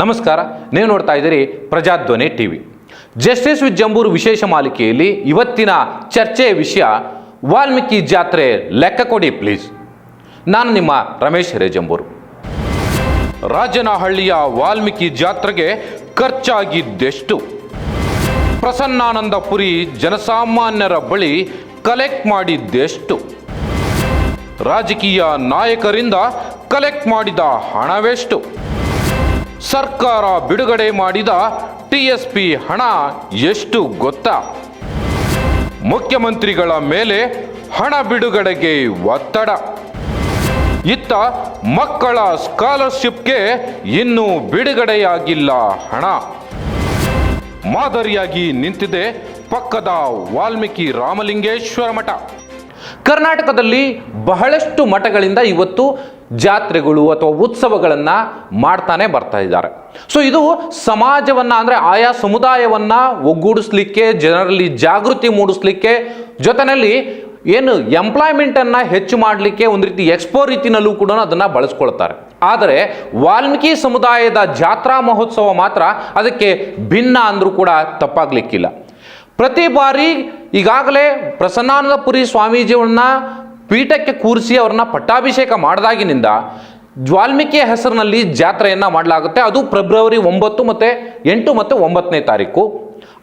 ನಮಸ್ಕಾರ, ನೀವು ನೋಡ್ತಾ ಇದ್ದೀರಿ Prajadhwani TV. Justice with Jambur ವಿಶೇಷ ಮಾಲಿಕೆಯಲ್ಲಿ ಇವತ್ತಿನ ಚರ್ಚೆಯ ವಿಷಯ ವಾಲ್ಮೀಕಿ ಜಾತ್ರೆ ಲೆಕ್ಕ ಕೊಡಿ ಪ್ಲೀಸ್. ನಾನು ನಿಮ್ಮ ರಮೇಶ್ ರೇಜಂಬೂರು. ರಾಜನಹಳ್ಳಿಯ ವಾಲ್ಮೀಕಿ ಜಾತ್ರೆಗೆ ಖರ್ಚಾಗಿದ್ದೆಷ್ಟು? ಪ್ರಸನ್ನಾನಂದಪುರಿ ಜನಸಾಮಾನ್ಯರ ಬಳಿ ಕಲೆಕ್ಟ್ ಮಾಡಿದ್ದೆಷ್ಟು? ರಾಜಕೀಯ ನಾಯಕರಿಂದ ಕಲೆಕ್ಟ್ ಮಾಡಿದ ಹಣವೆಷ್ಟು? ಸರ್ಕಾರ ಬಿಡುಗಡೆ ಮಾಡಿದ TSP ಹಣ ಎಷ್ಟು ಗೊತ್ತಾ? ಮುಖ್ಯಮಂತ್ರಿಗಳ ಮೇಲೆ ಹಣ ಬಿಡುಗಡೆಗೆ ಒತ್ತಡ. ಇತ್ತ ಮಕ್ಕಳ ಸ್ಕಾಲರ್ಶಿಪ್ಗೆ ಇನ್ನೂ ಬಿಡುಗಡೆಯಾಗಿಲ್ಲ ಹಣ. ಮಾದರಿಯಾಗಿ ನಿಂತಿದೆ ಪಕ್ಕದ ವಾಲ್ಮೀಕಿ ರಾಮಲಿಂಗೇಶ್ವರ ಮಠ. ಕರ್ನಾಟಕದಲ್ಲಿ ಬಹಳಷ್ಟು ಮಠಗಳಿಂದ ಇವತ್ತು ಜಾತ್ರೆಗಳು ಅಥವಾ ಉತ್ಸವಗಳನ್ನು ಮಾಡ್ತಾನೆ ಬರ್ತಾ ಇದ್ದಾರೆ. ಸೊ ಇದು ಸಮಾಜವನ್ನು ಅಂದರೆ ಆಯಾ ಸಮುದಾಯವನ್ನು ಒಗ್ಗೂಡಿಸ್ಲಿಕ್ಕೆ, ಜನರಲ್ಲಿ ಜಾಗೃತಿ ಮೂಡಿಸ್ಲಿಕ್ಕೆ, ಜೊತೆಯಲ್ಲಿ ಏನು ಎಂಪ್ಲಾಯ್ಮೆಂಟನ್ನು ಹೆಚ್ಚು ಮಾಡಲಿಕ್ಕೆ ಒಂದು ರೀತಿ ಎಕ್ಸ್ಪೋ ರೀತಿಯಲ್ಲೂ ಕೂಡ ಅದನ್ನು ಬಳಸ್ಕೊಳ್ತಾರೆ. ಆದರೆ ವಾಲ್ಮೀಕಿ ಸಮುದಾಯದ ಜಾತ್ರಾ ಮಹೋತ್ಸವ ಮಾತ್ರ ಅದಕ್ಕೆ ಭಿನ್ನ ಅಂದರೂ ಕೂಡ ತಪ್ಪಾಗಲಿಕ್ಕಿಲ್ಲ. ಪ್ರತಿ ಬಾರಿ ಈಗಾಗಲೇ ಪ್ರಸನ್ನಾನಂದಪುರಿ ಸ್ವಾಮೀಜಿಯವ್ರನ್ನ ಪೀಠಕ್ಕೆ ಕೂರಿಸಿ ಅವ್ರನ್ನ ಪಟ್ಟಾಭಿಷೇಕ ಮಾಡಿದಾಗಿನಿಂದ ವಾಲ್ಮೀಕಿಯ ಹೆಸರಿನಲ್ಲಿ ಜಾತ್ರೆಯನ್ನು ಮಾಡಲಾಗುತ್ತೆ. ಅದು ಫೆಬ್ರವರಿ 9 ಮತ್ತು 8 ಮತ್ತು 9ನೇ ತಾರೀಕು.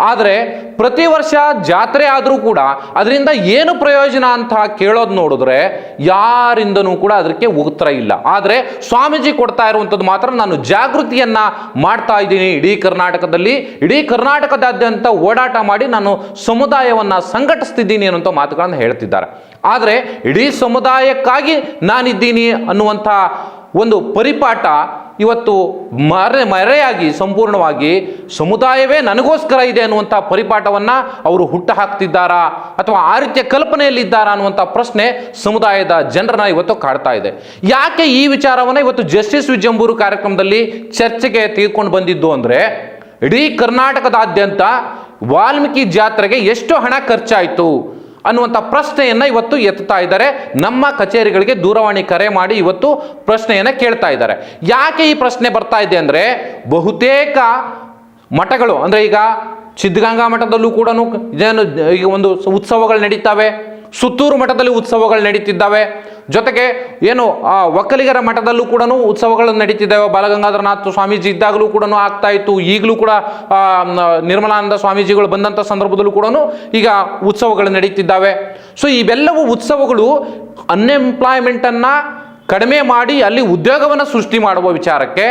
ಆದರೆ ಪ್ರತಿ ವರ್ಷ ಜಾತ್ರೆ ಆದರೂ ಕೂಡ ಅದರಿಂದ ಏನು ಪ್ರಯೋಜನ ಅಂತ ಕೇಳೋದು ನೋಡಿದ್ರೆ ಯಾರಿಂದನೂ ಕೂಡ ಅದಕ್ಕೆ ಉತ್ತರ ಇಲ್ಲ. ಆದರೆ ಸ್ವಾಮೀಜಿ ಕೊಡ್ತಾ ಇರುವಂಥದ್ದು ಮಾತ್ರ ನಾನು ಜಾಗೃತಿಯನ್ನು ಮಾಡ್ತಾ ಇದ್ದೀನಿ, ಇಡೀ ಕರ್ನಾಟಕದಾದ್ಯಂತ ಓಡಾಟ ಮಾಡಿ ನಾನು ಸಮುದಾಯವನ್ನು ಸಂಘಟಿಸ್ತಿದ್ದೀನಿ ಅನ್ನುವಂಥ ಮಾತುಗಳನ್ನು ಹೇಳ್ತಿದ್ದಾರೆ. ಆದರೆ ಇಡೀ ಸಮುದಾಯಕ್ಕಾಗಿ ನಾನಿದ್ದೀನಿ ಅನ್ನುವಂಥ ಒಂದು ಪರಿಪಾಠ ಇವತ್ತು ಮರೆಯಾಗಿ ಸಂಪೂರ್ಣವಾಗಿ ಸಮುದಾಯವೇ ನನಗೋಸ್ಕರ ಇದೆ ಅನ್ನುವಂಥ ಪರಿಪಾಠವನ್ನು ಅವರು ಹುಟ್ಟು ಹಾಕ್ತಿದ್ದಾರಾ ಅಥವಾ ಆ ರೀತಿಯ ಕಲ್ಪನೆಯಲ್ಲಿದ್ದಾರಾ ಅನ್ನುವಂಥ ಪ್ರಶ್ನೆ ಸಮುದಾಯದ ಜನರನ್ನ ಇವತ್ತು ಕಾಡ್ತಾ ಇದೆ. ಯಾಕೆ ಈ ವಿಚಾರವನ್ನು ಇವತ್ತು ಜಸ್ಟಿಸ್ ವಿತ್ ಜಂಬೂರು ಕಾರ್ಯಕ್ರಮದಲ್ಲಿ ಚರ್ಚೆಗೆ ತೆಗೆದುಕೊಂಡು ಬಂದಿದ್ದು ಅಂದರೆ, ಇಡೀ ಕರ್ನಾಟಕದಾದ್ಯಂತ ವಾಲ್ಮೀಕಿ ಜಾತ್ರೆಗೆ ಎಷ್ಟು ಹಣ ಖರ್ಚಾಯಿತು ಅನ್ನುವಂಥ ಪ್ರಶ್ನೆಯನ್ನು ಇವತ್ತು ಎತ್ತುತ್ತಾ ಇದ್ದಾರೆ. ನಮ್ಮ ಕಚೇರಿಗಳಿಗೆ ದೂರವಾಣಿ ಕರೆ ಮಾಡಿ ಇವತ್ತು ಪ್ರಶ್ನೆಯನ್ನು ಕೇಳ್ತಾ ಇದ್ದಾರೆ. ಯಾಕೆ ಈ ಪ್ರಶ್ನೆ ಬರ್ತಾ ಇದೆ ಅಂದರೆ, ಬಹುತೇಕ ಮಠಗಳು ಅಂದರೆ ಈಗ ಸಿದ್ಧಗಂಗಾ ಮಠದಲ್ಲೂ ಕೂಡ ಈಗ ಒಂದು ಉತ್ಸವಗಳು ನಡೀತಾವೆ, ಸುತ್ತೂರು ಮಠದಲ್ಲಿ ಉತ್ಸವಗಳು ನಡೀತಿದ್ದಾವೆ, ಜೊತೆಗೆ ಏನು ಒಕ್ಕಲಿಗರ ಮಠದಲ್ಲೂ ಕೂಡ ಉತ್ಸವಗಳು ನಡೀತಿದ್ದಾವೆ. ಬಾಲಗಂಗಾಧರನಾಥ ಸ್ವಾಮೀಜಿ ಇದ್ದಾಗಲೂ ಕೂಡ ಆಗ್ತಾ ಇತ್ತು. ಈಗಲೂ ಕೂಡ ನಿರ್ಮಲಾನಂದ ಸ್ವಾಮೀಜಿಗಳು ಬಂದಂಥ ಸಂದರ್ಭದಲ್ಲೂ ಕೂಡ ಈಗ ಉತ್ಸವಗಳು ನಡೀತಿದ್ದಾವೆ. ಸೊ ಇವೆಲ್ಲವೂ ಉತ್ಸವಗಳು ಅನ್ಎಂಪ್ಲಾಯ್ಮೆಂಟನ್ನು ಕಡಿಮೆ ಮಾಡಿ ಅಲ್ಲಿ ಉದ್ಯೋಗವನ್ನು ಸೃಷ್ಟಿ ಮಾಡುವ ವಿಚಾರಕ್ಕೆ,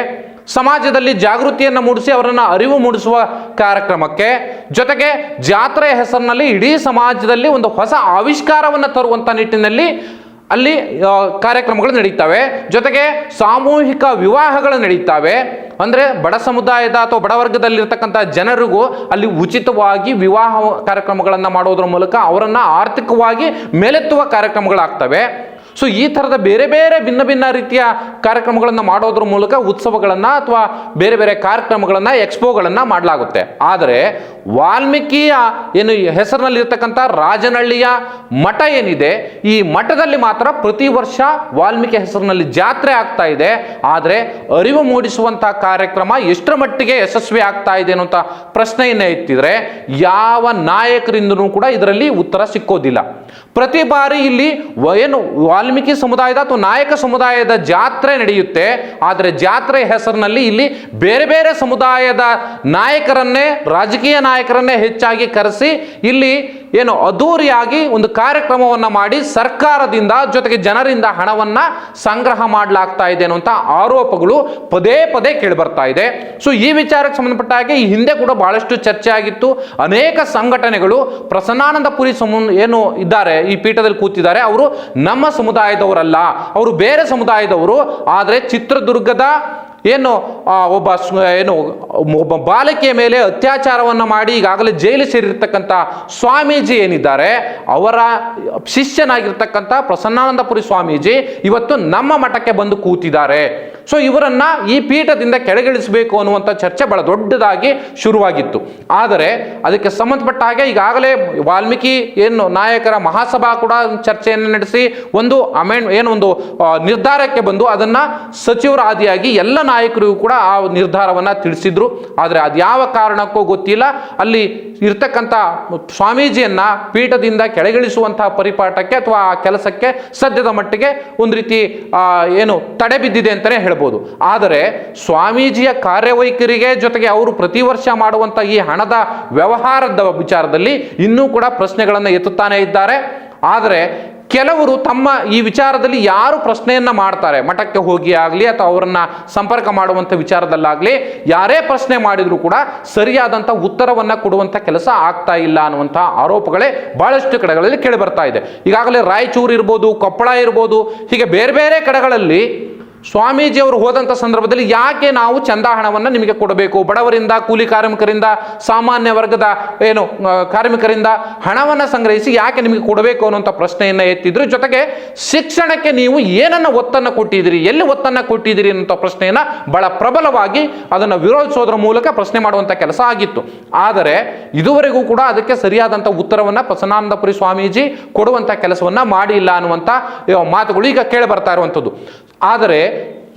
ಸಮಾಜದಲ್ಲಿ ಜಾಗೃತಿಯನ್ನು ಮೂಡಿಸಿ ಅವರನ್ನು ಅರಿವು ಮೂಡಿಸುವ ಕಾರ್ಯಕ್ರಮಕ್ಕೆ, ಜೊತೆಗೆ ಜಾತ್ರೆಯ ಹೆಸರಿನಲ್ಲಿ ಇಡೀ ಸಮಾಜದಲ್ಲಿ ಒಂದು ಹೊಸ ಆವಿಷ್ಕಾರವನ್ನು ತರುವಂಥ ನಿಟ್ಟಿನಲ್ಲಿ ಅಲ್ಲಿ ಕಾರ್ಯಕ್ರಮಗಳು ನಡೀತವೆ. ಜೊತೆಗೆ ಸಾಮೂಹಿಕ ವಿವಾಹಗಳು ನಡೀತವೆ. ಅಂದರೆ ಬಡ ಸಮುದಾಯದ ಅಥವಾ ಬಡವರ್ಗದಲ್ಲಿರ್ತಕ್ಕಂಥ ಜನರಿಗೂ ಅಲ್ಲಿ ಉಚಿತವಾಗಿ ವಿವಾಹ ಕಾರ್ಯಕ್ರಮಗಳನ್ನು ಮಾಡೋದ್ರ ಮೂಲಕ ಅವರನ್ನು ಆರ್ಥಿಕವಾಗಿ ಮೇಲೆತ್ತುವ ಕಾರ್ಯಕ್ರಮಗಳಾಗ್ತವೆ. ಸೊ ಈ ಥರದ ಬೇರೆ ಬೇರೆ ಭಿನ್ನ ಭಿನ್ನ ರೀತಿಯ ಕಾರ್ಯಕ್ರಮಗಳನ್ನು ಮಾಡೋದ್ರ ಮೂಲಕ ಉತ್ಸವಗಳನ್ನು ಅಥವಾ ಬೇರೆ ಬೇರೆ ಕಾರ್ಯಕ್ರಮಗಳನ್ನು, ಎಕ್ಸ್ಪೋಗಳನ್ನು ಮಾಡಲಾಗುತ್ತೆ. ಆದರೆ ವಾಲ್ಮೀಕಿಯ ಏನು ಹೆಸರಿನಲ್ಲಿರ್ತಕ್ಕಂಥ ರಾಜನಹಳ್ಳಿಯ ಮಠ ಏನಿದೆ, ಈ ಮಠದಲ್ಲಿ ಮಾತ್ರ ಪ್ರತಿ ವರ್ಷ ವಾಲ್ಮೀಕಿ ಹೆಸರಿನಲ್ಲಿ ಜಾತ್ರೆ ಆಗ್ತಾ ಇದೆ. ಆದರೆ ಅರಿವು ಮೂಡಿಸುವಂಥ ಕಾರ್ಯಕ್ರಮ ಎಷ್ಟರ ಮಟ್ಟಿಗೆ ಯಶಸ್ವಿ ಆಗ್ತಾ ಇದೆ ಅನ್ನುವಂಥ ಪ್ರಶ್ನೆಯನ್ನೇ ಎತ್ತಿದ್ರೆ ಯಾವ ನಾಯಕರಿಂದನೂ ಕೂಡ ಇದರಲ್ಲಿ ಉತ್ತರ ಸಿಕ್ಕೋದಿಲ್ಲ. ಪ್ರತಿ ಬಾರಿ ಇಲ್ಲಿ ಏನು ವಾಲ್ಮೀಕಿ ಸಮುದಾಯದ ಅಥವಾ ನಾಯಕ ಸಮುದಾಯದ ಜಾತ್ರೆ ನಡೆಯುತ್ತೆ. ಆದರೆ ಜಾತ್ರೆ ಹೆಸರಿನಲ್ಲಿ ಇಲ್ಲಿ ಬೇರೆ ಬೇರೆ ಸಮುದಾಯದ ನಾಯಕರನ್ನೇ, ರಾಜಕೀಯ ನಾಯಕರನ್ನೇ ಹೆಚ್ಚಾಗಿ ಕರೆಸಿ ಇಲ್ಲಿ ಏನು ಅದ್ದೂರಿಯಾಗಿ ಒಂದು ಕಾರ್ಯಕ್ರಮವನ್ನು ಮಾಡಿ ಸರ್ಕಾರದಿಂದ ಜೊತೆಗೆ ಜನರಿಂದ ಹಣವನ್ನು ಸಂಗ್ರಹ ಮಾಡಲಾಗ್ತಾ ಇದೆ ಅನ್ನುವಂಥ ಆರೋಪಗಳು ಪದೇ ಪದೇ ಕೇಳಿಬರ್ತಾ ಇದೆ. ಸೊ ಈ ವಿಚಾರಕ್ಕೆ ಸಂಬಂಧಪಟ್ಟ ಹಾಗೆ ಈ ಹಿಂದೆ ಕೂಡ ಬಹಳಷ್ಟು ಚರ್ಚೆ ಆಗಿತ್ತು. ಅನೇಕ ಸಂಘಟನೆಗಳು ಪ್ರಸನ್ನಾನಂದಪುರಿ ಏನು ಇದ್ದಾರೆ, ಈ ಪೀಠದಲ್ಲಿ ಕೂತಿದ್ದಾರೆ, ಅವರು ನಮ್ಮ ಸಮುದಾಯದವರಲ್ಲ, ಅವರು ಬೇರೆ ಸಮುದಾಯದವರು. ಆದರೆ ಚಿತ್ರದುರ್ಗದ ಒಬ್ಬ ಬಾಲಕಿಯ ಮೇಲೆ ಅತ್ಯಾಚಾರವನ್ನು ಮಾಡಿ ಈಗಾಗಲೇ ಜೈಲು ಸೇರಿರ್ತಕ್ಕಂಥ ಸ್ವಾಮೀಜಿ ಏನಿದ್ದಾರೆ, ಅವರ ಶಿಷ್ಯನಾಗಿರ್ತಕ್ಕಂಥ ಪ್ರಸನ್ನಾನಂದಪುರಿ ಸ್ವಾಮೀಜಿ ಇವತ್ತು ನಮ್ಮ ಮಠಕ್ಕೆ ಬಂದು ಕೂತಿದ್ದಾರೆ. ಸೊ ಇವರನ್ನ ಈ ಪೀಠದಿಂದ ಕೆಳಗಿಳಿಸಬೇಕು ಅನ್ನುವಂಥ ಚರ್ಚೆ ಬಹಳ ದೊಡ್ಡದಾಗಿ ಶುರುವಾಗಿತ್ತು. ಆದರೆ ಅದಕ್ಕೆ ಸಂಬಂಧಪಟ್ಟ ಹಾಗೆ ಈಗಾಗಲೇ ವಾಲ್ಮೀಕಿ ಏನು ನಾಯಕರ ಮಹಾಸಭಾ ಕೂಡ ಚರ್ಚೆಯನ್ನು ನಡೆಸಿ ಒಂದು ಒಂದು ನಿರ್ಧಾರಕ್ಕೆ ಬಂದು ಅದನ್ನ ಸಚಿವರ ಆದಿಯಾಗಿ ಎಲ್ಲ ನಾಯಕರಿಗೂ ಕೂಡ ಆ ನಿರ್ಧಾರವನ್ನ ತಿಳಿಸಿದ್ರು. ಆದರೆ ಅದ್ಯಾವ ಕಾರಣಕ್ಕೂ ಗೊತ್ತಿಲ್ಲ, ಅಲ್ಲಿ ಇರ್ತಕ್ಕಂಥ ಸ್ವಾಮೀಜಿಯನ್ನ ಪೀಠದಿಂದ ಕೆಳಗಿಳಿಸುವಂತಹ ಪರಿಪಾಠಕ್ಕೆ ಅಥವಾ ಆ ಕೆಲಸಕ್ಕೆ ಸದ್ಯದ ಮಟ್ಟಿಗೆ ಒಂದು ರೀತಿ ಏನು ತಡೆ ಬಿದ್ದಿದೆ ಅಂತಾನೆ ಹೇಳ್ಬೋದು. ಆದರೆ ಸ್ವಾಮೀಜಿಯ ಕಾರ್ಯವೈಖರಿಗೆ ಜೊತೆಗೆ ಅವರು ಪ್ರತಿ ವರ್ಷ ಮಾಡುವಂತ ಈ ಹಣದ ವ್ಯವಹಾರದ ವಿಚಾರದಲ್ಲಿ ಇನ್ನೂ ಕೂಡ ಪ್ರಶ್ನೆಗಳನ್ನು ಎತ್ತುತ್ತಾನೆ ಇದ್ದಾರೆ. ಆದರೆ ಕೆಲವರು ತಮ್ಮ ಈ ವಿಚಾರದಲ್ಲಿ ಯಾರು ಪ್ರಶ್ನೆಯನ್ನ ಮಾಡ್ತಾರೆ, ಮಠಕ್ಕೆ ಹೋಗಿ ಆಗಲಿ ಅಥವಾ ಅವರನ್ನ ಸಂಪರ್ಕ ಮಾಡುವಂಥ ವಿಚಾರದಲ್ಲಾಗಲಿ ಯಾರೇ ಪ್ರಶ್ನೆ ಮಾಡಿದ್ರು ಕೂಡ ಸರಿಯಾದಂಥ ಉತ್ತರವನ್ನ ಕೊಡುವಂಥ ಕೆಲಸ ಆಗ್ತಾ ಇಲ್ಲ ಅನ್ನುವಂಥ ಆರೋಪಗಳೇ ಬಹಳಷ್ಟು ಕಡೆಗಳಲ್ಲಿ ಕೇಳಿ ಬರ್ತಾ ಇದೆ. ಈಗಾಗಲೇ ರಾಯಚೂರು ಇರ್ಬೋದು, ಕೊಪ್ಪಳ ಇರ್ಬೋದು, ಹೀಗೆ ಬೇರೆ ಬೇರೆ ಕಡೆಗಳಲ್ಲಿ ಸ್ವಾಮೀಜಿಯವರು ಹೋದಂಥ ಸಂದರ್ಭದಲ್ಲಿ ಯಾಕೆ ನಾವು ಚಂದಾ ಹಣವನ್ನು ನಿಮಗೆ ಕೊಡಬೇಕು, ಬಡವರಿಂದ, ಕೂಲಿ ಕಾರ್ಮಿಕರಿಂದ, ಸಾಮಾನ್ಯ ವರ್ಗದ ಏನು ಕಾರ್ಮಿಕರಿಂದ ಹಣವನ್ನು ಸಂಗ್ರಹಿಸಿ ಯಾಕೆ ನಿಮಗೆ ಕೊಡಬೇಕು ಅನ್ನುವಂಥ ಪ್ರಶ್ನೆಯನ್ನು ಎತ್ತಿದ್ರು. ಜೊತೆಗೆ ಶಿಕ್ಷಣಕ್ಕೆ ನೀವು ಏನನ್ನ ಒತ್ತನ್ನು ಕೊಟ್ಟಿದ್ದೀರಿ, ಎಲ್ಲಿ ಒತ್ತನ್ನು ಕೊಟ್ಟಿದ್ದೀರಿ ಅನ್ನುವಂಥ ಪ್ರಶ್ನೆಯನ್ನು ಬಹಳ ಪ್ರಬಲವಾಗಿ ಅದನ್ನು ವಿರೋಧಿಸೋದ್ರ ಮೂಲಕ ಪ್ರಶ್ನೆ ಮಾಡುವಂಥ ಕೆಲಸ ಆಗಿತ್ತು. ಆದರೆ ಇದುವರೆಗೂ ಕೂಡ ಅದಕ್ಕೆ ಸರಿಯಾದಂಥ ಉತ್ತರವನ್ನು ಪ್ರಸನ್ನಾನಂದಪುರಿ ಸ್ವಾಮೀಜಿ ಕೊಡುವಂಥ ಕೆಲಸವನ್ನ ಮಾಡಿಲ್ಲ ಅನ್ನುವಂಥ ಮಾತುಗಳು ಈಗ ಕೇಳಿ ಬರ್ತಾ ಇರುವಂಥದ್ದು. ಆದರೆ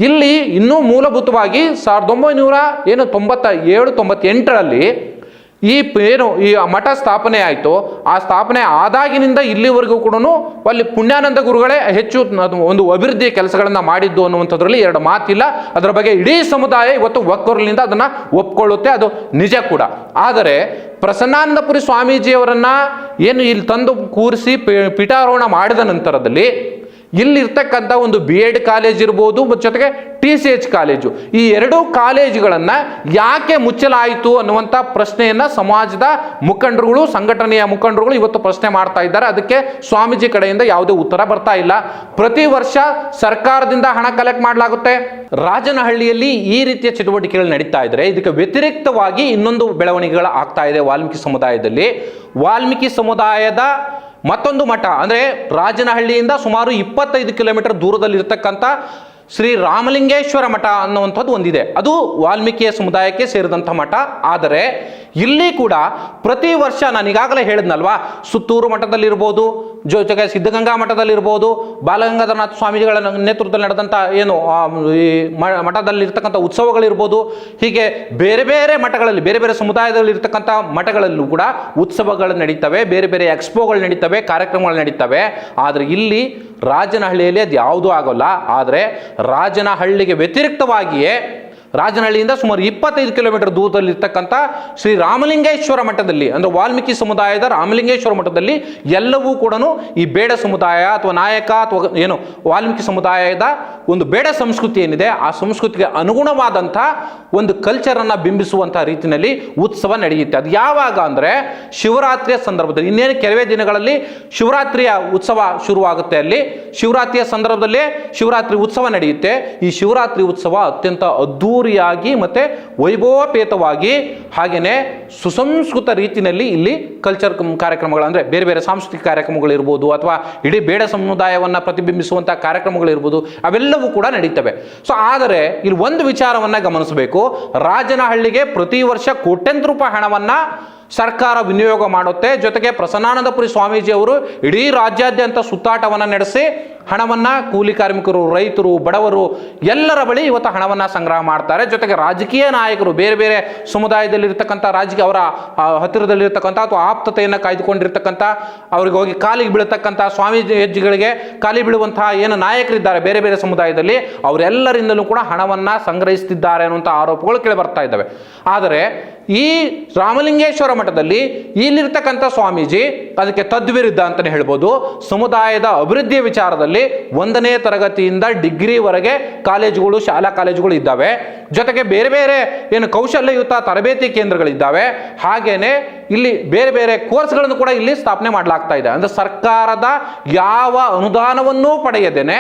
ಇಲ್ಲಿ ಇನ್ನೂ ಮೂಲಭೂತವಾಗಿ 1997-98ರಲ್ಲಿ ಈ ಮಠ ಸ್ಥಾಪನೆ ಆಯಿತು. ಆ ಸ್ಥಾಪನೆ ಆದಾಗಿನಿಂದ ಇಲ್ಲಿವರೆಗೂ ಕೂಡ ಅಲ್ಲಿ ಪುಣ್ಯಾನಂದ ಗುರುಗಳೇ ಹೆಚ್ಚು ಒಂದು ಅಭಿವೃದ್ಧಿ ಕೆಲಸಗಳನ್ನು ಮಾಡಿದ್ದು ಅನ್ನುವಂಥದ್ರಲ್ಲಿ ಎರಡು ಮಾತಿಲ್ಲ. ಅದರ ಬಗ್ಗೆ ಇಡೀ ಸಮುದಾಯ ಇವತ್ತು ಒಕ್ಕೊರಲಿನಿಂದ ಅದನ್ನು ಒಪ್ಕೊಳ್ಳುತ್ತೆ, ಅದು ನಿಜ ಕೂಡ. ಆದರೆ ಪ್ರಸನ್ನಾನಂದಪುರಿ ಸ್ವಾಮೀಜಿಯವರನ್ನ ಏನು ಇಲ್ಲಿ ತಂದು ಕೂರಿಸಿ ಪೀಠಾರೋಹಣ ಮಾಡಿದ ನಂತರದಲ್ಲಿ ಇಲ್ಲಿರ್ತಕ್ಕಂಥ ಒಂದು BEd ಕಾಲೇಜ್ ಇರ್ಬೋದು, ಜೊತೆಗೆ TCH ಕಾಲೇಜು, ಈ ಎರಡೂ ಕಾಲೇಜುಗಳನ್ನು ಯಾಕೆ ಮುಚ್ಚಲಾಯಿತು ಅನ್ನುವಂಥ ಪ್ರಶ್ನೆಯನ್ನ ಸಮಾಜದ ಮುಖಂಡರುಗಳು, ಸಂಘಟನೆಯ ಮುಖಂಡರುಗಳು ಇವತ್ತು ಪ್ರಶ್ನೆ ಮಾಡ್ತಾ ಇದ್ದಾರೆ. ಅದಕ್ಕೆ ಸ್ವಾಮೀಜಿ ಕಡೆಯಿಂದ ಯಾವುದೇ ಉತ್ತರ ಬರ್ತಾ ಇಲ್ಲ. ಪ್ರತಿ ವರ್ಷ ಸರ್ಕಾರದಿಂದ ಹಣ ಕಲೆಕ್ಟ್ ಮಾಡಲಾಗುತ್ತೆ. ರಾಜನಹಳ್ಳಿಯಲ್ಲಿ ಈ ರೀತಿಯ ಚಟುವಟಿಕೆಗಳು ನಡೀತಾ ಇದ್ರೆ ಇದಕ್ಕೆ ವ್ಯತಿರಿಕ್ತವಾಗಿ ಇನ್ನೊಂದು ಬೆಳವಣಿಗೆಗಳು ಆಗ್ತಾ ಇದೆ ವಾಲ್ಮೀಕಿ ಸಮುದಾಯದಲ್ಲಿ. ವಾಲ್ಮೀಕಿ ಸಮುದಾಯದ ಮತ್ತೊಂದು ಮಠ ಅಂದರೆ ರಾಜನಹಳ್ಳಿಯಿಂದ ಸುಮಾರು 25 ಕಿಲೋಮೀಟರ್ ದೂರದಲ್ಲಿ ಇರತಕ್ಕಂಥ ಶ್ರೀ ರಾಮಲಿಂಗೇಶ್ವರ ಮಠ ಅನ್ನುವಂಥದ್ದು ಒಂದಿದೆ. ಅದು ವಾಲ್ಮೀಕಿಯ ಸಮುದಾಯಕ್ಕೆ ಸೇರಿದಂಥ ಮಠ. ಆದರೆ ಇಲ್ಲಿ ಕೂಡ ಪ್ರತಿ ವರ್ಷ ನಾನು ಈಗಾಗಲೇ ಹೇಳಿದ್ನಲ್ವಾ, ಸುತ್ತೂರು ಮಠದಲ್ಲಿರ್ಬೋದು, ಜೊತೆಗೆ ಸಿದ್ಧಗಂಗಾ ಮಠದಲ್ಲಿರ್ಬೋದು, ಬಾಲಗಂಗಾಧರನಾಥ ಸ್ವಾಮೀಜಿಗಳ ನೇತೃತ್ವದಲ್ಲಿ ನಡೆದಂಥ ಏನು ಈ ಮಠದಲ್ಲಿರ್ತಕ್ಕಂಥ ಉತ್ಸವಗಳಿರ್ಬೋದು, ಹೀಗೆ ಬೇರೆ ಬೇರೆ ಮಠಗಳಲ್ಲಿ ಬೇರೆ ಬೇರೆ ಸಮುದಾಯದಲ್ಲಿ ಇರ್ತಕ್ಕಂಥ ಮಠಗಳಲ್ಲೂ ಕೂಡ ಉತ್ಸವಗಳು ನಡೀತವೆ, ಬೇರೆ ಬೇರೆ ಎಕ್ಸ್ಪೋಗಳು ನಡೀತವೆ, ಕಾರ್ಯಕ್ರಮಗಳು ನಡೀತವೆ. ಆದರೆ ಇಲ್ಲಿ ರಾಜನಹಳ್ಳಿಯಲ್ಲಿ ಅದು ಯಾವುದೂ ಆಗೋಲ್ಲ. ಆದರೆ ರಾಜನಹಳ್ಳಿಗೆ ವ್ಯತಿರಿಕ್ತವಾಗಿಯೇ ರಾಜನಹಳ್ಳಿಯಿಂದ ಸುಮಾರು 25 ಕಿಲೋಮೀಟರ್ ದೂರದಲ್ಲಿರ್ತಕ್ಕಂಥ ಶ್ರೀ ರಾಮಲಿಂಗೇಶ್ವರ ಮಠದಲ್ಲಿ, ಅಂದರೆ ವಾಲ್ಮೀಕಿ ಸಮುದಾಯದ ರಾಮಲಿಂಗೇಶ್ವರ ಮಠದಲ್ಲಿ ಎಲ್ಲವೂ ಕೂಡ ಈ ಬೇಡ ಸಮುದಾಯ ಅಥವಾ ನಾಯಕ ಅಥವಾ ಏನು ವಾಲ್ಮೀಕಿ ಸಮುದಾಯದ ಒಂದು ಬೇಡ ಸಂಸ್ಕೃತಿ ಏನಿದೆ ಆ ಸಂಸ್ಕೃತಿಗೆ ಅನುಗುಣವಾದಂಥ ಒಂದು ಕಲ್ಚರನ್ನು ಬಿಂಬಿಸುವಂಥ ರೀತಿಯಲ್ಲಿ ಉತ್ಸವ ನಡೆಯುತ್ತೆ. ಅದು ಯಾವಾಗ ಅಂದರೆ ಶಿವರಾತ್ರಿಯ ಸಂದರ್ಭದಲ್ಲಿ, ಇನ್ನೇನು ಕೆಲವೇ ದಿನಗಳಲ್ಲಿ ಶಿವರಾತ್ರಿಯ ಉತ್ಸವ ಶುರುವಾಗುತ್ತೆ. ಅಲ್ಲಿ ಶಿವರಾತ್ರಿಯ ಸಂದರ್ಭದಲ್ಲೇ ಶಿವರಾತ್ರಿ ಉತ್ಸವ ನಡೆಯುತ್ತೆ. ಈ ಶಿವರಾತ್ರಿ ಉತ್ಸವ ಅತ್ಯಂತ ಅದ್ದೂರಿಯಾಗಿ ಮತ್ತೆ ವೈಭವಪೇತವಾಗಿ ಹಾಗೆಯೇ ಸುಸಂಸ್ಕೃತ ರೀತಿಯಲ್ಲಿ ಇಲ್ಲಿ ಕಲ್ಚರ್ ಕಾರ್ಯಕ್ರಮಗಳು ಅಂದರೆ ಬೇರೆ ಬೇರೆ ಸಾಂಸ್ಕೃತಿಕ ಕಾರ್ಯಕ್ರಮಗಳಿರ್ಬೋದು ಅಥವಾ ಇಡೀ ಬೇಡ ಸಮುದಾಯವನ್ನು ಪ್ರತಿಬಿಂಬಿಸುವಂಥ ಕಾರ್ಯಕ್ರಮಗಳಿರ್ಬೋದು, ಅವೆಲ್ಲವೂ ಕೂಡ ನಡೀತವೆ. ಸೊ ಆದರೆ ಇಲ್ಲಿ ಒಂದು ವಿಚಾರವನ್ನು ಗಮನಿಸಬೇಕು. ರಾಜನಹಳ್ಳಿಗೆ ಪ್ರತಿ ವರ್ಷ ಕೋಟ್ಯಂತರ ರೂಪಾಯಿ ಹಣವನ್ನು ಸರ್ಕಾರ ವಿನಿಯೋಗ ಮಾಡುತ್ತೆ. ಜೊತೆಗೆ ಪ್ರಸನ್ನಾನಂದಪುರಿ ಸ್ವಾಮೀಜಿ ಅವರು ಇಡೀ ರಾಜ್ಯಾದ್ಯಂತ ಸುತ್ತಾಟವನ್ನು ನಡೆಸಿ ಹಣವನ್ನು ಕೂಲಿ ಕಾರ್ಮಿಕರು, ರೈತರು, ಬಡವರು ಎಲ್ಲರ ಬಳಿ ಇವತ್ತು ಹಣವನ್ನು ಸಂಗ್ರಹ ಮಾಡ್ತಾರೆ. ಜೊತೆಗೆ ರಾಜಕೀಯ ನಾಯಕರು, ಬೇರೆ ಬೇರೆ ಸಮುದಾಯದಲ್ಲಿರ್ತಕ್ಕಂಥ ರಾಜಕೀಯ ಅವರ ಹತ್ತಿರದಲ್ಲಿರ್ತಕ್ಕಂಥ ಅಥವಾ ಆಪ್ತತೆಯನ್ನು ಕಾಯ್ದುಕೊಂಡಿರ್ತಕ್ಕಂಥ ಅವರಿಗೆ ಹೋಗಿ ಕಾಲಿಗೆ ಬೀಳತಕ್ಕಂಥ ಸ್ವಾಮೀಜಿ ಹೆಜ್ಜೆಗಳಿಗೆ ಕಾಲಿ ಬೀಳುವಂತಹ ಏನು ನಾಯಕರಿದ್ದಾರೆ ಬೇರೆ ಬೇರೆ ಸಮುದಾಯದಲ್ಲಿ, ಅವರೆಲ್ಲರಿಂದಲೂ ಕೂಡ ಹಣವನ್ನು ಸಂಗ್ರಹಿಸುತ್ತಿದ್ದಾರೆ ಅನ್ನುವಂಥ ಆರೋಪಗಳು ಕೇಳಿ ಬರ್ತಾ ಇದ್ದಾವೆ. ಆದರೆ ಈ ರಾಮಲಿಂಗೇಶ್ವರ ಮಠದಲ್ಲಿ ಇಲ್ಲಿರ್ತಕ್ಕಂಥ ಸ್ವಾಮೀಜಿ ಅದಕ್ಕೆ ತದ್ವಿರುದ್ಧ ಅಂತಲೇ ಹೇಳ್ಬೋದು. ಸಮುದಾಯದ ಅಭಿವೃದ್ಧಿಯ ವಿಚಾರದಲ್ಲಿ 1ನೇ ತರಗತಿಯಿಂದ ಡಿಗ್ರಿವರೆಗೆ ಕಾಲೇಜುಗಳು, ಶಾಲಾ ಕಾಲೇಜುಗಳು ಇದ್ದಾವೆ. ಜೊತೆಗೆ ಬೇರೆ ಬೇರೆ ಏನು ಕೌಶಲ್ಯಯುತ ತರಬೇತಿ ಕೇಂದ್ರಗಳಿದ್ದಾವೆ. ಹಾಗೇನೆ ಇಲ್ಲಿ ಬೇರೆ ಬೇರೆ ಕೋರ್ಸ್ಗಳನ್ನು ಕೂಡ ಇಲ್ಲಿ ಸ್ಥಾಪನೆ ಮಾಡಲಾಗ್ತಾ ಇದೆ. ಅಂದರೆ ಸರ್ಕಾರದ ಯಾವ ಅನುದಾನವನ್ನೂ ಪಡೆಯದೇನೆ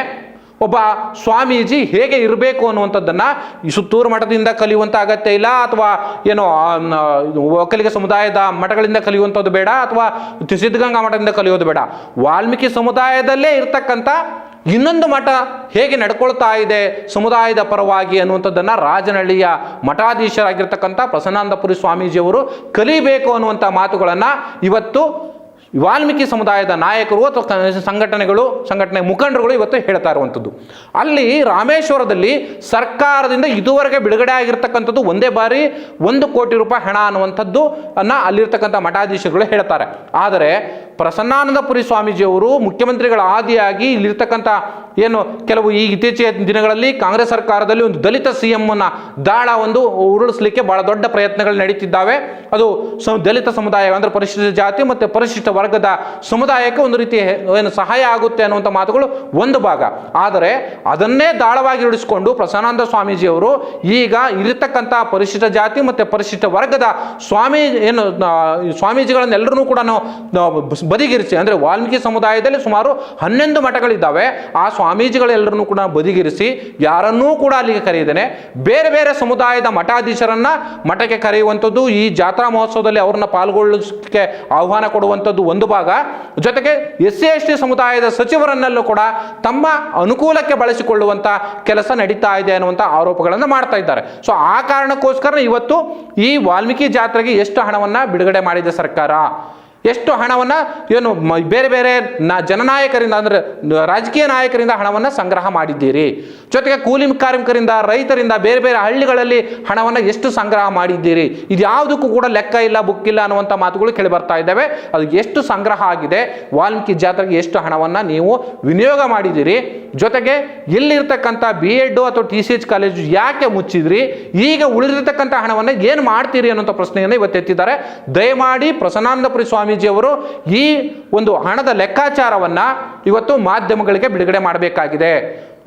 ಒಬ್ಬ ಸ್ವಾಮೀಜಿ ಹೇಗೆ ಇರಬೇಕು ಅನ್ನುವಂಥದ್ದನ್ನು ಈ ಸುತ್ತೂರು ಮಠದಿಂದ ಕಲಿಯುವಂಥ ಅಗತ್ಯ ಇಲ್ಲ, ಅಥವಾ ಏನೋ ಒಕ್ಕಲಿಗ ಸಮುದಾಯದ ಮಠಗಳಿಂದ ಕಲಿಯುವಂಥದ್ದು ಬೇಡ, ಅಥವಾ ಸಿದ್ಧಗಂಗಾ ಮಠದಿಂದ ಕಲಿಯೋದು ಬೇಡ. ವಾಲ್ಮೀಕಿ ಸಮುದಾಯದಲ್ಲೇ ಇರ್ತಕ್ಕಂಥ ಇನ್ನೊಂದು ಮಠ ಹೇಗೆ ನಡ್ಕೊಳ್ತಾ ಇದೆ ಸಮುದಾಯದ ಪರವಾಗಿ ಅನ್ನುವಂಥದ್ದನ್ನು ರಾಜನಹಳ್ಳಿಯ ಮಠಾಧೀಶರಾಗಿರ್ತಕ್ಕಂಥ ಪ್ರಸನ್ನಾನಂದಪುರಿ ಸ್ವಾಮೀಜಿಯವರು ಕಲಿಬೇಕು ಅನ್ನುವಂಥ ಮಾತುಗಳನ್ನು ಇವತ್ತು ವಾಲ್ಮೀಕಿ ಸಮುದಾಯದ ನಾಯಕರು ಅಥವಾ ಸಂಘಟನೆ ಮುಖಂಡರುಗಳು ಇವತ್ತು ಹೇಳ್ತಾ ಇರುವಂಥದ್ದು. ಅಲ್ಲಿ ರಾಮೇಶ್ವರದಲ್ಲಿ ಸರ್ಕಾರದಿಂದ ಇದುವರೆಗೆ ಬಿಡುಗಡೆ ಆಗಿರ್ತಕ್ಕಂಥದ್ದು ಒಂದೇ ಬಾರಿ 1 ಕೋಟಿ ರೂಪಾಯಿ ಹಣ ಅನ್ನುವಂಥದ್ದು ಅಲ್ಲಿರ್ತಕ್ಕಂಥ ಮಠಾಧೀಶರುಗಳು ಹೇಳ್ತಾರೆ. ಆದರೆ ಪ್ರಸನ್ನಾನಂದಪುರಿ ಸ್ವಾಮೀಜಿಯವರು ಮುಖ್ಯಮಂತ್ರಿಗಳ ಆದಿಯಾಗಿ ಇಲ್ಲಿರ್ತಕ್ಕಂಥ ಏನು ಕೆಲವು ಈ ಇತ್ತೀಚಿನ ದಿನಗಳಲ್ಲಿ ಕಾಂಗ್ರೆಸ್ ಸರ್ಕಾರದಲ್ಲಿ ಒಂದು ದಲಿತ CM ದಾಳ ಉರುಳಿಸಲಿಕ್ಕೆ ಬಹಳ ದೊಡ್ಡ ಪ್ರಯತ್ನಗಳು ನಡೀತಿದ್ದಾವೆ. ಅದು ದಲಿತ ಸಮುದಾಯ ಅಂದರೆ ಪರಿಶಿಷ್ಟ ಜಾತಿ ಮತ್ತು ಪರಿಶಿಷ್ಟ ವರ್ಗದ ಸಮುದಾಯಕ್ಕೆ ಒಂದು ರೀತಿ ಏನು ಸಹಾಯ ಆಗುತ್ತೆ ಅನ್ನುವಂಥ ಮಾತುಗಳು ಒಂದು ಭಾಗ. ಆದರೆ ಅದನ್ನೇ ದಾಳವಾಗಿ ಉಳಿಸಿಕೊಂಡು ಪ್ರಸನ್ನಾನಂದ ಸ್ವಾಮೀಜಿಯವರು ಈಗ ಇರತಕ್ಕಂಥ ಪರಿಶಿಷ್ಟ ಜಾತಿ ಮತ್ತು ಪರಿಶಿಷ್ಟ ವರ್ಗದ ಸ್ವಾಮೀಜಿಗಳನ್ನೆಲ್ಲರೂ ಕೂಡ ಬದಿಗಿರಿಸಿ, ಅಂದರೆ ವಾಲ್ಮೀಕಿ ಸಮುದಾಯದಲ್ಲಿ ಸುಮಾರು 11 ಮಠಗಳಿದ್ದಾವೆ. ಆ ಸ್ವಾಮೀಜಿಗಳೆಲ್ಲರನ್ನೂ ಕೂಡ ಬದಿಗಿರಿಸಿ ಯಾರನ್ನೂ ಕೂಡ ಅಲ್ಲಿಗೆ ಕರೆಯದೇನೆ ಬೇರೆ ಬೇರೆ ಸಮುದಾಯದ ಮಠಾಧೀಶರನ್ನ ಮಠಕ್ಕೆ ಕರೆಯುವಂಥದ್ದು, ಈ ಜಾತ್ರಾ ಮಹೋತ್ಸವದಲ್ಲಿ ಅವ್ರನ್ನ ಪಾಲ್ಗೊಳ್ಳಲಿಕ್ಕೆ ಆಹ್ವಾನ ಕೊಡುವಂಥದ್ದು ಒಂದು ಭಾಗ. ಜೊತೆಗೆ SC/ST ಸಮುದಾಯದ ಸಚಿವರನ್ನೆಲ್ಲೂ ಕೂಡ ತಮ್ಮ ಅನುಕೂಲಕ್ಕೆ ಬಳಸಿಕೊಳ್ಳುವಂಥ ಕೆಲಸ ನಡೀತಾ ಇದೆ ಅನ್ನುವಂಥ ಆರೋಪಗಳನ್ನು ಮಾಡ್ತಾ ಇದ್ದಾರೆ. ಸೊ ಆ ಕಾರಣಕ್ಕೋಸ್ಕರ ಇವತ್ತು ಈ ವಾಲ್ಮೀಕಿ ಜಾತ್ರೆಗೆ ಎಷ್ಟು ಹಣವನ್ನು ಬಿಡುಗಡೆ ಮಾಡಿದೆ ಸರ್ಕಾರ, ಎಷ್ಟು ಹಣವನ್ನು ಏನು ಬೇರೆ ಬೇರೆ ಜನನಾಯಕರಿಂದ ಅಂದರೆ ರಾಜಕೀಯ ನಾಯಕರಿಂದ ಹಣವನ್ನು ಸಂಗ್ರಹ ಮಾಡಿದ್ದೀರಿ, ಜೊತೆಗೆ ಕೂಲಿ ಕಾರ್ಮಿಕರಿಂದ, ರೈತರಿಂದ, ಬೇರೆ ಬೇರೆ ಹಳ್ಳಿಗಳಲ್ಲಿ ಹಣವನ್ನು ಎಷ್ಟು ಸಂಗ್ರಹ ಮಾಡಿದ್ದೀರಿ, ಇದು ಯಾವುದಕ್ಕೂ ಕೂಡ ಲೆಕ್ಕ ಇಲ್ಲ, ಬುಕ್ ಇಲ್ಲ ಅನ್ನುವಂಥ ಮಾತುಗಳು ಕೇಳಿ ಬರ್ತಾ ಇದ್ದಾವೆ. ಅದು ಎಷ್ಟು ಸಂಗ್ರಹ ಆಗಿದೆ, ವಾಲ್ಮೀಕಿ ಜಾತ್ರೆಗೆ ಎಷ್ಟು ಹಣವನ್ನು ನೀವು ವಿನಿಯೋಗ ಮಾಡಿದ್ದೀರಿ, ಜೊತೆಗೆ ಇಲ್ಲಿರ್ತಕ್ಕಂಥ B.Ed ಅಥವಾ TCH ಕಾಲೇಜು ಯಾಕೆ ಮುಚ್ಚಿದ್ರಿ, ಈಗ ಉಳಿದಿರ್ತಕ್ಕಂಥ ಹಣವನ್ನು ಏನು ಮಾಡ್ತೀರಿ ಅನ್ನೋಂಥ ಪ್ರಶ್ನೆಯನ್ನು ಇವತ್ತು ಎತ್ತಿದ್ದಾರೆ. ದಯಮಾಡಿ ಪ್ರಸನ್ನಾನಂದಪುರಿ ಸ್ವಾಮೀಜಿಯವರು ಈ ಒಂದು ಹಣದ ಲೆಕ್ಕಾಚಾರವನ್ನು ಇವತ್ತು ಮಾಧ್ಯಮಗಳಿಗೆ ಬಿಡುಗಡೆ ಮಾಡಬೇಕಾಗಿದೆ.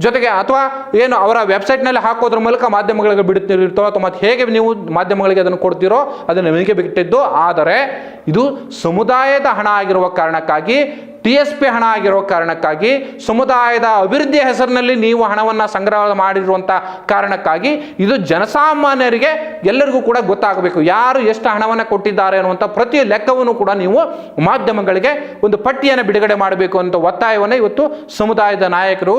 ಜೊತೆಗೆ ಅಥವಾ ಏನು ಅವರ ವೆಬ್ಸೈಟ್ನಲ್ಲಿ ಹಾಕೋದ್ರ ಮೂಲಕ ಮಾಧ್ಯಮಗಳಿಗೆ ಬಿಡುತ್ತಿರ್ತೋ ಅಥವಾ ಮತ್ತೆ ಹೇಗೆ ನೀವು ಮಾಧ್ಯಮಗಳಿಗೆ ಅದನ್ನು ಕೊಡ್ತೀರೋ ಅದನ್ನು ನಿಮಗೆ ಬಿಟ್ಟಿದ್ದು. ಆದರೆ ಇದು ಸಮುದಾಯದ ಹಣ ಆಗಿರುವ ಕಾರಣಕ್ಕಾಗಿ, TSP ಹಣ ಆಗಿರೋ ಕಾರಣಕ್ಕಾಗಿ, ಸಮುದಾಯದ ಅಭಿವೃದ್ಧಿಯ ಹೆಸರಿನಲ್ಲಿ ನೀವು ಹಣವನ್ನು ಸಂಗ್ರಹ ಮಾಡಿರುವಂಥ ಕಾರಣಕ್ಕಾಗಿ ಇದು ಜನಸಾಮಾನ್ಯರಿಗೆ ಎಲ್ಲರಿಗೂ ಕೂಡ ಗೊತ್ತಾಗಬೇಕು, ಯಾರು ಎಷ್ಟು ಹಣವನ್ನು ಕೊಟ್ಟಿದ್ದಾರೆ ಅನ್ನುವಂಥ ಪ್ರತಿ ಲೆಕ್ಕವನ್ನು ಕೂಡ ನೀವು ಮಾಧ್ಯಮಗಳಿಗೆ ಒಂದು ಪಟ್ಟಿಯನ್ನು ಬಿಡುಗಡೆ ಮಾಡಬೇಕು ಅಂತ ಒತ್ತಾಯವನ್ನು ಇವತ್ತು ಸಮುದಾಯದ ನಾಯಕರು,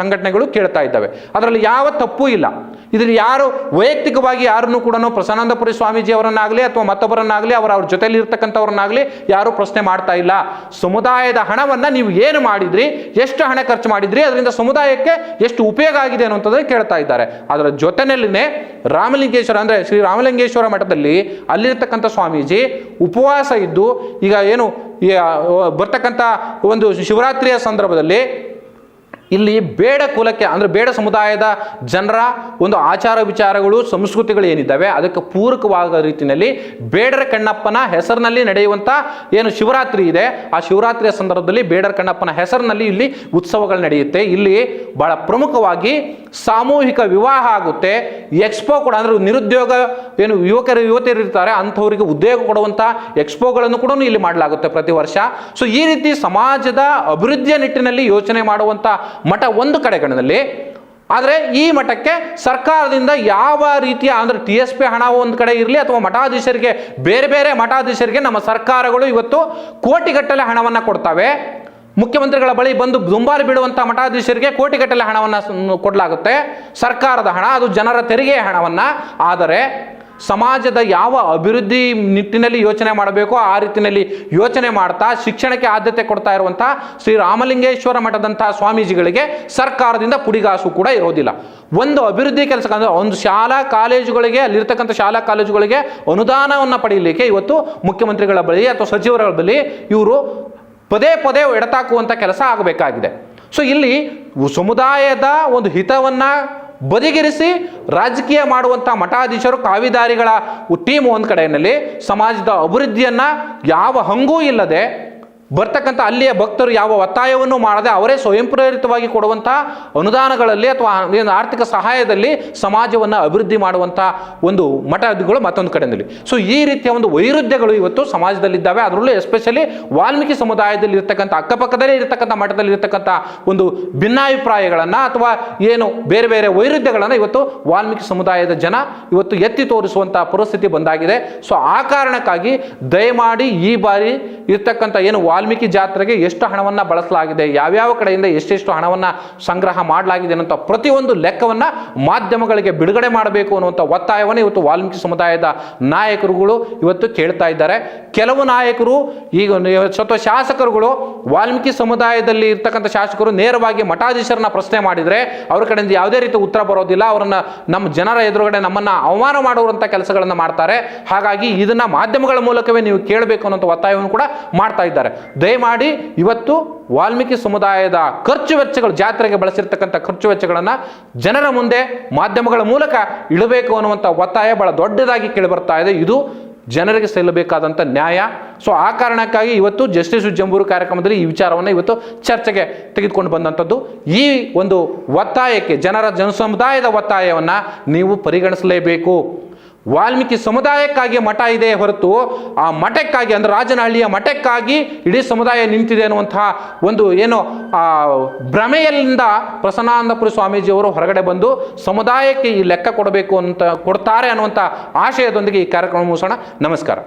ಸಂಘಟನೆಗಳು ಕೇಳ್ತಾ ಇದ್ದಾವೆ. ಅದರಲ್ಲಿ ಯಾವ ತಪ್ಪು ಇಲ್ಲ. ಇದರಲ್ಲಿ ಯಾರು ವೈಯಕ್ತಿಕವಾಗಿ ಯಾರನ್ನು ಕೂಡ ಪ್ರಸನ್ನಾನಂದಪುರಿ ಸ್ವಾಮೀಜಿ ಅವರನ್ನಾಗಲಿ ಅಥವಾ ಮತ್ತೊಬ್ಬರನ್ನಾಗಲಿ ಅವ್ರ ಜೊತೆಯಲ್ಲಿ ಇರ್ತಕ್ಕಂಥವ್ರನ್ನಾಗಲಿ ಯಾರು ಪ್ರಶ್ನೆ ಮಾಡ್ತಾ ಇಲ್ಲ. ಸಮುದಾಯದ ಹಣವನ್ನು ನೀವು ಏನು ಮಾಡಿದ್ರಿ, ಎಷ್ಟು ಹಣ ಖರ್ಚು ಮಾಡಿದ್ರಿ, ಅದರಿಂದ ಸಮುದಾಯಕ್ಕೆ ಎಷ್ಟು ಉಪಯೋಗ ಆಗಿದೆ ಅನ್ನುವಂಥದ್ದನ್ನು ಕೇಳ್ತಾ ಇದ್ದಾರೆ. ಅದರ ಜೊತೆಯಲ್ಲಿನೇ ರಾಮಲಿಂಗೇಶ್ವರ ಅಂದರೆ ಶ್ರೀ ರಾಮಲಿಂಗೇಶ್ವರ ಮಠದಲ್ಲಿ ಅಲ್ಲಿರ್ತಕ್ಕಂಥ ಸ್ವಾಮೀಜಿ ಉಪವಾಸ ಇದ್ದು ಈಗ ಏನು ಬರ್ತಕ್ಕಂಥ ಒಂದು ಶಿವರಾತ್ರಿಯ ಸಂದರ್ಭದಲ್ಲಿ ಇಲ್ಲಿ ಬೇಡ ಕುಲಕ್ಕೆ ಅಂದರೆ ಬೇಡ ಸಮುದಾಯದ ಜನರ ಒಂದು ಆಚಾರ ವಿಚಾರಗಳು, ಸಂಸ್ಕೃತಿಗಳು ಏನಿದ್ದಾವೆ ಅದಕ್ಕೆ ಪೂರಕವಾದ ರೀತಿಯಲ್ಲಿ ಬೇಡರ ಕಣ್ಣಪ್ಪನ ಹೆಸರಿನಲ್ಲಿ ನಡೆಯುವಂಥ ಏನು ಶಿವರಾತ್ರಿ ಇದೆ, ಆ ಶಿವರಾತ್ರಿಯ ಸಂದರ್ಭದಲ್ಲಿ ಬೇಡರ ಕಣ್ಣಪ್ಪನ ಹೆಸರಿನಲ್ಲಿ ಇಲ್ಲಿ ಉತ್ಸವಗಳು ನಡೆಯುತ್ತೆ. ಇಲ್ಲಿ ಬಹಳ ಪ್ರಮುಖವಾಗಿ ಸಾಮೂಹಿಕ ವಿವಾಹ ಆಗುತ್ತೆ. ಎಕ್ಸ್ಪೋ ಕೂಡ ಅಂದರೆ ನಿರುದ್ಯೋಗ ಏನು ಯುವತಿಯರು ಇರ್ತಾರೆ ಅಂಥವರಿಗೆ ಉದ್ಯೋಗ ಕೊಡುವಂಥ ಎಕ್ಸ್ಪೋಗಳನ್ನು ಕೂಡ ಇಲ್ಲಿ ಮಾಡಲಾಗುತ್ತೆ ಪ್ರತಿ ವರ್ಷ. ಸೊ ಈ ರೀತಿ ಸಮಾಜದ ಅಭಿವೃದ್ಧಿಯ ನಿಟ್ಟಿನಲ್ಲಿ ಯೋಚನೆ ಮಾಡುವಂಥ ಮಠ ಒಂದು ಕಡೆಗಳಲ್ಲಿ. ಆದರೆ ಈ ಮಠಕ್ಕೆ ಸರ್ಕಾರದಿಂದ ಯಾವ ರೀತಿಯ ಅಂದರೆ TSP ಹಣ ಒಂದು ಕಡೆ ಇರಲಿ ಅಥವಾ ಮಠಾಧೀಶರಿಗೆ ಬೇರೆ ಬೇರೆ ಮಠಾಧೀಶರಿಗೆ ನಮ್ಮ ಸರ್ಕಾರಗಳು ಇವತ್ತು ಕೋಟಿಗಟ್ಟಲೆ ಹಣವನ್ನು ಕೊಡ್ತವೆ. ಮುಖ್ಯಮಂತ್ರಿಗಳ ಬಳಿ ಬಂದು ದುಂಬಾರಿ ಬಿಡುವಂಥ ಮಠಾಧೀಶರಿಗೆ ಕೋಟಿಗಟ್ಟಲೆ ಹಣವನ್ನು ಕೊಡಲಾಗುತ್ತೆ, ಸರ್ಕಾರದ ಹಣ, ಅದು ಜನರ ತೆರಿಗೆಯ ಹಣವನ್ನು. ಆದರೆ ಸಮಾಜದ ಯಾವ ಅಭಿವೃದ್ಧಿ ನಿಟ್ಟಿನಲ್ಲಿ ಯೋಚನೆ ಮಾಡಬೇಕೋ ಆ ರೀತಿಯಲ್ಲಿ ಯೋಚನೆ ಮಾಡ್ತಾ ಶಿಕ್ಷಣಕ್ಕೆ ಆದ್ಯತೆ ಕೊಡ್ತಾ ಇರುವಂಥ ಶ್ರೀ ರಾಮಲಿಂಗೇಶ್ವರ ಮಠದಂತಹ ಸ್ವಾಮೀಜಿಗಳಿಗೆ ಸರ್ಕಾರದಿಂದ ಪುಡಿಗಾಸು ಕೂಡ ಇರೋದಿಲ್ಲ. ಒಂದು ಅಭಿವೃದ್ಧಿ ಕೆಲಸ ಅಂದರೆ ಒಂದು ಶಾಲಾ ಕಾಲೇಜುಗಳಿಗೆ, ಅಲ್ಲಿರ್ತಕ್ಕಂಥ ಶಾಲಾ ಕಾಲೇಜುಗಳಿಗೆ ಅನುದಾನವನ್ನು ಪಡೆಯಲಿಕ್ಕೆ ಇವತ್ತು ಮುಖ್ಯಮಂತ್ರಿಗಳ ಬಳಿ ಅಥವಾ ಸಚಿವರ ಬಳಿ ಇವರು ಪದೇ ಪದೇ ಎಡತಾಕುವಂಥ ಕೆಲಸ ಆಗಬೇಕಾಗಿದೆ. ಸೊ ಇಲ್ಲಿ ಸಮುದಾಯದ ಒಂದು ಹಿತವನ್ನು ಬದಿಗಿರಿಸಿ ರಾಜಕೀಯ ಮಾಡುವಂಥ ಮಠಾಧೀಶರು, ಕಾವಿದಾರಿಗಳ ಟೀಮ್ ಒಂದು ಕಡೆಯಲ್ಲಿ ಸಮಾಜದ ಅಭಿವೃದ್ಧಿಯನ್ನು ಯಾವ ಹಂಗೂ ಇಲ್ಲದೆ ಬರ್ತಕ್ಕಂಥ ಅಲ್ಲಿಯ ಭಕ್ತರು ಯಾವ ಒತ್ತಾಯವನ್ನು ಮಾಡದೆ ಅವರೇ ಸ್ವಯಂ ಪ್ರೇರಿತವಾಗಿ ಕೊಡುವಂಥ ಅನುದಾನಗಳಲ್ಲಿ ಅಥವಾ ಆರ್ಥಿಕ ಸಹಾಯದಲ್ಲಿ ಸಮಾಜವನ್ನು ಅಭಿವೃದ್ಧಿ ಮಾಡುವಂಥ ಒಂದು ಮಠಗಳು ಮತ್ತೊಂದು ಕಡೆಯಲ್ಲಿ. ಸೊ ಈ ರೀತಿಯ ಒಂದು ವೈರುಧ್ಯಗಳು ಇವತ್ತು ಸಮಾಜದಲ್ಲಿದ್ದಾವೆ. ಅದರಲ್ಲೂ ಎಸ್ಪೆಷಲಿ ವಾಲ್ಮೀಕಿ ಸಮುದಾಯದಲ್ಲಿ ಇರ್ತಕ್ಕಂಥ ಅಕ್ಕಪಕ್ಕದಲ್ಲೇ ಇರತಕ್ಕಂಥ ಮಠದಲ್ಲಿ ಇರ್ತಕ್ಕಂಥ ಒಂದು ಭಿನ್ನಾಭಿಪ್ರಾಯಗಳನ್ನು ಅಥವಾ ಏನು ಬೇರೆ ಬೇರೆ ವೈರುಧ್ಯಗಳನ್ನು ಇವತ್ತು ವಾಲ್ಮೀಕಿ ಸಮುದಾಯದ ಜನ ಇವತ್ತು ಎತ್ತಿ ತೋರಿಸುವಂಥ ಪರಿಸ್ಥಿತಿ ಬಂದಾಗಿದೆ. ಸೊ ಆ ಕಾರಣಕ್ಕಾಗಿ ದಯಮಾಡಿ ಈ ಬಾರಿ ಇರ್ತಕ್ಕಂಥ ಏನು ವಾಲ್ಮೀಕಿ ಜಾತ್ರೆಗೆ ಎಷ್ಟು ಹಣವನ್ನು ಬಳಸಲಾಗಿದೆ, ಯಾವ್ಯಾವ ಕಡೆಯಿಂದ ಎಷ್ಟೆಷ್ಟು ಹಣವನ್ನು ಸಂಗ್ರಹ ಮಾಡಲಾಗಿದೆ ಅನ್ನುವಂಥ ಪ್ರತಿಯೊಂದು ಲೆಕ್ಕವನ್ನು ಮಾಧ್ಯಮಗಳಿಗೆ ಬಿಡುಗಡೆ ಮಾಡಬೇಕು ಅನ್ನುವಂಥ ಒತ್ತಾಯವನ್ನು ಇವತ್ತು ವಾಲ್ಮೀಕಿ ಸಮುದಾಯದ ನಾಯಕರುಗಳು ಇವತ್ತು ಕೇಳ್ತಾ ಇದ್ದಾರೆ. ಕೆಲವು ನಾಯಕರು ಈಗ ಸ್ವತಃ ಶಾಸಕರುಗಳು ವಾಲ್ಮೀಕಿ ಸಮುದಾಯದಲ್ಲಿ ಇರ್ತಕ್ಕಂಥ ಶಾಸಕರು ನೇರವಾಗಿ ಮಠಾಧೀಶರನ್ನ ಪ್ರಶ್ನೆ ಮಾಡಿದರೆ ಅವ್ರ ಕಡೆಯಿಂದ ಯಾವುದೇ ರೀತಿ ಉತ್ತರ ಬರೋದಿಲ್ಲ. ಅವರನ್ನ ನಮ್ಮ ಜನರ ಎದುರುಗಡೆ ನಮ್ಮನ್ನ ಅವಮಾನ ಮಾಡುವಂಥ ಕೆಲಸಗಳನ್ನು ಮಾಡ್ತಾರೆ. ಹಾಗಾಗಿ ಇದನ್ನ ಮಾಧ್ಯಮಗಳ ಮೂಲಕವೇ ನೀವು ಕೇಳಬೇಕು ಅನ್ನೋ ಒತ್ತಾಯವನ್ನು ಕೂಡ ಮಾಡ್ತಾ ಇದ್ದಾರೆ. ದಯಮಾಡಿ ಇವತ್ತು ವಾಲ್ಮೀಕಿ ಸಮುದಾಯದ ಖರ್ಚು ವೆಚ್ಚಗಳು, ಜಾತ್ರೆಗೆ ಬಳಸಿರ್ತಕ್ಕಂಥ ಖರ್ಚು ವೆಚ್ಚಗಳನ್ನು ಜನರ ಮುಂದೆ ಮಾಧ್ಯಮಗಳ ಮೂಲಕ ಇಡಬೇಕು ಅನ್ನುವಂಥ ಒತ್ತಾಯ ಬಹಳ ದೊಡ್ಡದಾಗಿ ಕೇಳಿಬರ್ತಾ ಇದೆ. ಇದು ಜನರಿಗೆ ಸಲ್ಲಬೇಕಾದಂಥ ನ್ಯಾಯ. ಸೊ ಆ ಕಾರಣಕ್ಕಾಗಿ ಇವತ್ತು ಜಸ್ಟಿಸ್ ಜಂಬೂರು ಕಾರ್ಯಕ್ರಮದಲ್ಲಿ ಈ ವಿಚಾರವನ್ನು ಇವತ್ತು ಚರ್ಚೆಗೆ ತೆಗೆದುಕೊಂಡು ಬಂದಂಥದ್ದು. ಈ ಒಂದು ಒತ್ತಾಯಕ್ಕೆ, ಜನಸಮುದಾಯದ ಒತ್ತಾಯವನ್ನು ನೀವು ಪರಿಗಣಿಸಲೇಬೇಕು. ವಾಲ್ಮೀಕಿ ಸಮುದಾಯಕ್ಕಾಗಿ ಮಠ ಇದೆ ಹೊರತು ಆ ಮಠಕ್ಕಾಗಿ, ಅಂದ್ರೆ ರಾಜನಹಳ್ಳಿಯ ಮಠಕ್ಕಾಗಿ ಇಡೀ ಸಮುದಾಯ ನಿಂತಿದೆ ಅನ್ನುವಂತಹ ಒಂದು ಏನು ಭ್ರಮೆಯಿಂದ ಪ್ರಸನ್ನಾನಂದಪುರಿ ಸ್ವಾಮೀಜಿಯವರು ಹೊರಗಡೆ ಬಂದು ಸಮುದಾಯಕ್ಕೆ ಈ ಲೆಕ್ಕ ಕೊಡಬೇಕು ಅಂತ ಕೊಡ್ತಾರೆ ಅನ್ನುವಂಥ ಆಶಯದೊಂದಿಗೆ ಈ ಕಾರ್ಯಕ್ರಮ ಮುಗಿಸೋಣ. ನಮಸ್ಕಾರ.